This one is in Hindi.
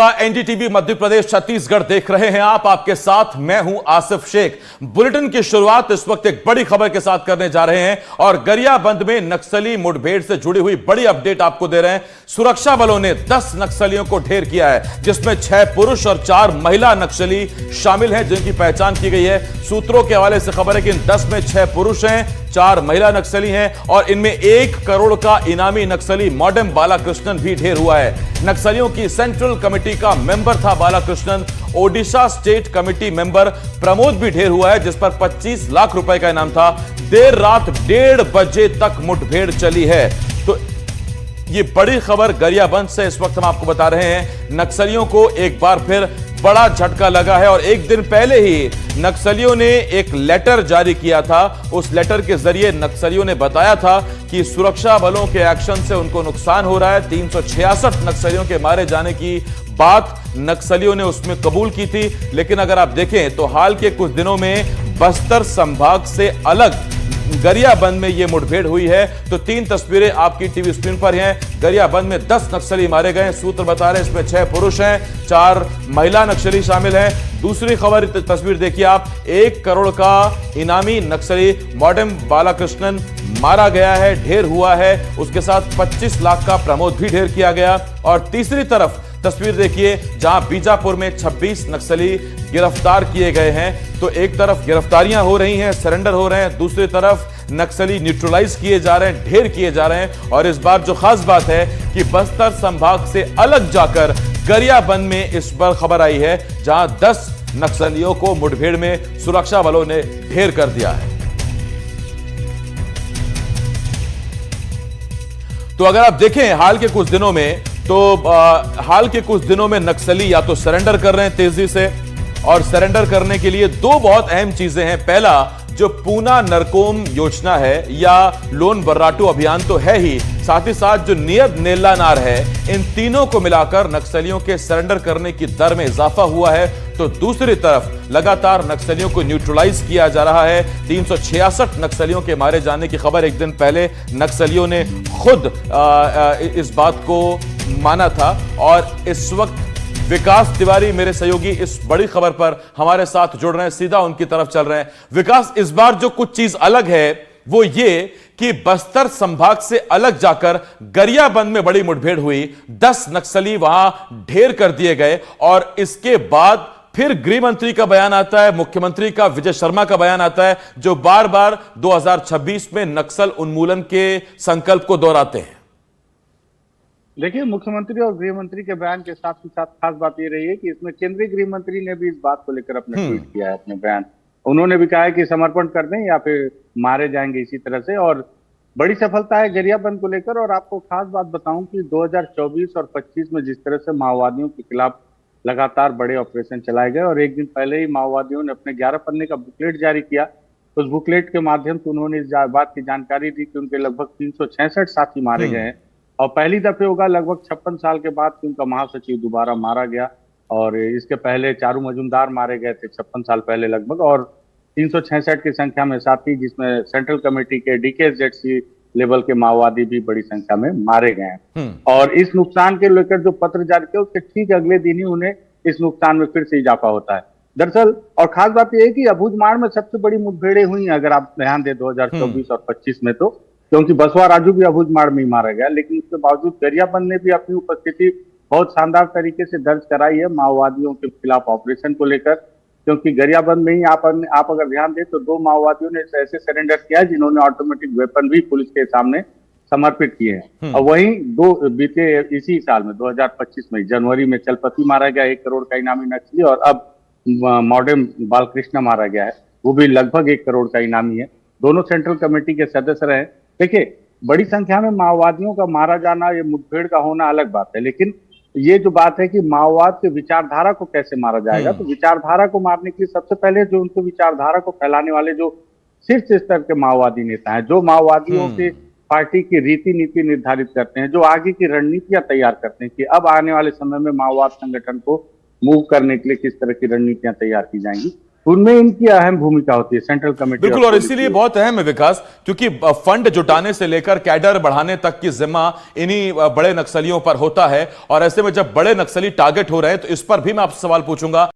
एनडीटीवी मध्य प्रदेश छत्तीसगढ़ देख रहे हैं आप। आपके साथ मैं हूं आसिफ शेख। बुलेटिन की शुरुआत इस वक्त एक बड़ी खबर के साथ करने जा रहे हैं और गरियाबंद में नक्सली मुठभेड़ से जुड़ी हुई बड़ी अपडेट आपको दे रहे हैं। सुरक्षा बलों ने 10 नक्सलियों को ढेर किया है, जिसमें 6 पुरुष और 4 महिला नक्सली शामिल हैं, जिनकी पहचान की गई है। सूत्रों के हवाले से खबर है कि इन 10 में 6 पुरुष हैं, 4 महिला नक्सली हैं और इनमें 1 करोड़ का इनामी नक्सली मॉडम बालाकृष्णन भी ढेर हुआ है। नक्सलियों की सेंट्रल कमेटी का मेंबर था Balakrishnan. Odisha state committee member Pramod भी ढेर हुआ है, जिस पर 25 लाख रुपए का इनाम था। देर रात 1:30 बजे तक मुठभेड़ चली है। तो ये बड़ी खबर गरियाबंद से इस वक्त हम आपको बता रहे हैं। नक्सलियों को एक बार फिर बड़ा झटका लगा है और एक दिन पहले ही नक्सलियों ने एक लेटर जारी किया था। उस लेटर के जरिए नक्सलियों ने बताया था कि सुरक्षा बलों के एक्शन से उनको नुकसान हो रहा है। 366 नक्सलियों के मारे जाने की बात नक्सलियों ने उसमें कबूल की थी। लेकिन अगर आप देखें तो हाल के कुछ दिनों में बस्तर संभाग से अलग गरियाबंद में यह मुठभेड़ हुई है। तो 3 तस्वीरें आपकी टीवी स्क्रीन पर हैं। गरियाबंद में 10 नक्सली मारे गए। सूत्र बता रहे हैं इसमें 6 पुरुष हैं, 4 महिला नक्सली शामिल हैं। दूसरी खबर तस्वीर देखिए आप, 1 करोड़ का इनामी नक्सली मॉडम बालाकृष्णन मारा गया है, ढेर हुआ है। उसके साथ 25 लाख का प्रमोद भी ढेर किया गया। और तीसरी तरफ तस्वीर देखिए, जहां बीजापुर में 26 नक्सली गिरफ्तार किए गए हैं। तो एक तरफ गिरफ्तारियां हो रही हैं, सरेंडर हो रहे हैं, दूसरी तरफ नक्सली न्यूट्रलाइज किए जा रहे हैं, ढेर किए जा रहे हैं। और इस बार जो खास बात है कि बस्तर संभाग से अलग जाकर गरियाबंद में इस बार खबर आई है, जहां 10 नक्सलियों को मुठभेड़ में सुरक्षा बलों ने ढेर कर दिया है। तो अगर आप देखें हाल के कुछ दिनों में, तो हाल के कुछ दिनों में नक्सली या तो सरेंडर कर रहे हैं तेजी से, और सरेंडर करने के लिए 2 बहुत अहम चीजें हैं। पहला, जो पूना नरकोम योजना है या लोन बर्राटू अभियान तो है ही, साथ ही साथ जो नियत नेला नार है, इन तीनों को मिलाकर नक्सलियों के सरेंडर करने की दर में इजाफा हुआ है। तो दूसरी तरफ लगातार नक्सलियों को न्यूट्रलाइज किया जा रहा है। 366 नक्सलियों के मारे जाने की खबर एक दिन पहले नक्सलियों ने खुद इस बात को माना था। और इस वक्त विकास तिवारी मेरे सहयोगी इस बड़ी खबर पर हमारे साथ जुड़ रहे हैं, सीधा उनकी तरफ चल रहे हैं। विकास, इस बार जो कुछ चीज अलग है वो ये कि बस्तर संभाग से अलग जाकर गरियाबंद में बड़ी मुठभेड़ हुई, 10 नक्सली वहां ढेर कर दिए गए। और इसके बाद फिर गृह मंत्री का बयान आता है, मुख्यमंत्री का विजय शर्मा का बयान आता है, जो बार बार 2026 में नक्सल उन्मूलन के संकल्प को दोहराते हैं। देखिए, मुख्यमंत्री और गृह मंत्री के बयान के साथ ही साथ खास बात ये रही है कि इसमें केंद्रीय गृह मंत्री ने भी इस बात को लेकर अपने ट्वीट किया है, अपने बयान। उन्होंने भी कहा है कि समर्पण कर दें या फिर मारे जाएंगे इसी तरह से। और बड़ी सफलता है गरियाबंद को लेकर। और आपको खास बात बताऊं कि 2024 और 25 में जिस तरह से माओवादियों के खिलाफ लगातार बड़े ऑपरेशन चलाए गए, और एक दिन पहले ही माओवादियों ने अपने 11 पन्ने का बुकलेट जारी किया। उस बुकलेट के माध्यम से उन्होंने इस बात की जानकारी दी कि उनके लगभग 366 साथी मारे गए हैं। और पहली दफे होगा लगभग 56 साल के बाद कि उनका महासचिव दोबारा मारा गया। और इसके पहले चारू मजूमदार मारे गए थे 56 साल पहले लगभग। और 366 की संख्या में साथी, जिसमें सेंट्रल कमेटी के DKZC लेवल के माओवादी भी बड़ी संख्या में मारे गए हैं। और इस नुकसान के लेकर जो पत्र जारी किया, उसके ठीक अगले दिन ही उन्हें इस नुकसान में फिर से इजाफा होता है दरअसल। और खास बात यह है कि अबूझमाड़ में सबसे बड़ी मुठभेड़ें हुई हैं, अगर आप ध्यान दें 2024 और 25 में, तो क्योंकि बसवा राजू भी अबूझमाड़ में ही मारा गया। लेकिन उसके बावजूद गरियाबंद ने भी अपनी उपस्थिति बहुत शानदार तरीके से दर्ज कराई है माओवादियों के खिलाफ ऑपरेशन को लेकर। क्योंकि गरियाबंद में ही आप अगर ध्यान दें तो 2 माओवादियों ने ऐसे सरेंडर किया जिन्होंने ऑटोमेटिक वेपन भी पुलिस के सामने समर्पित किए हैं। और वहीं 2 बीते इसी साल में 2025 में जनवरी में चलपति मारा गया, 1 करोड़ का इनामी नक्सली। और अब मॉडम बालकृष्ण मारा गया है, वो भी लगभग 1 करोड़ का इनामी है। दोनों सेंट्रल कमेटी के सदस्य रहे। देखिए, बड़ी संख्या में माओवादियों का मारा जाना, ये मुठभेड़ का होना अलग बात है, लेकिन ये जो बात है कि माओवाद के विचारधारा को कैसे मारा जाएगा, तो विचारधारा को मारने के लिए सबसे पहले जो उनके विचारधारा को फैलाने वाले जो शीर्ष स्तर के माओवादी नेता हैं, जो माओवादियों के पार्टी की रीति नीति निर्धारित करते हैं, जो आगे की रणनीतियां तैयार करते हैं कि अब आने वाले समय में माओवाद संगठन को मूव करने के लिए किस तरह की रणनीतियां तैयार की जाएंगी, उनमें इनकी अहम भूमिका होती है, सेंट्रल कमेटी। बिल्कुल, और इसीलिए बहुत अहम है विकास, क्योंकि फंड जुटाने से लेकर कैडर बढ़ाने तक की जिम्मा इन्हीं बड़े नक्सलियों पर होता है। और ऐसे में जब बड़े नक्सली टारगेट हो रहे हैं तो इस पर भी मैं आपसे सवाल पूछूंगा।